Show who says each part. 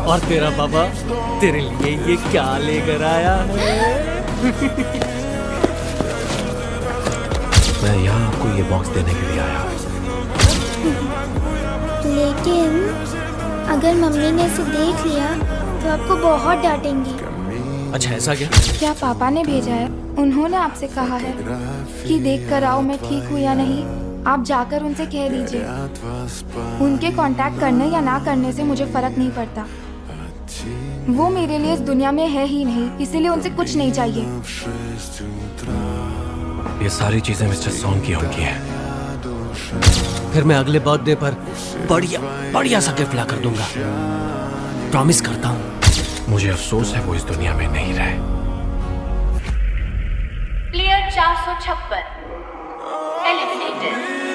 Speaker 1: और तेरा बाबा तेरे लिए ये क्या लेकर आया है?
Speaker 2: मैं यहाँ आपको ये बॉक्स देने के लिए आया हूँ।
Speaker 3: लेकिन अगर मम्मी ने इसे देख लिया तो आपको बहुत डांटेंगी।
Speaker 1: अच्छा ऐसा क्या?
Speaker 4: क्या पापा ने भेजा है? उन्होंने आपसे कहा है कि देख कर आओ मैं ठीक हूँ या नहीं। आप जाकर उनसे कह दीजिए। उनके कांटेक्ट करने या ना करने से मुझे फर्क नहीं पड़ता। वो मेरे लिए इस दुनिया में है ही नहीं, इसीलिए उनसे कुछ नहीं चाहिए।
Speaker 2: ये सारी चीजें मिस्टर सॉन्ग की उनकी हैं।
Speaker 1: फिर मैं अगले बर्थडे पर बढ़िया बढ़िया सा गिफ्ट ला कर दूंगा, प्रॉमिस करता हूँ।
Speaker 2: मुझे अफसोस है वो इस दुनिया में नहीं रहे।
Speaker 5: Player 456 eliminated.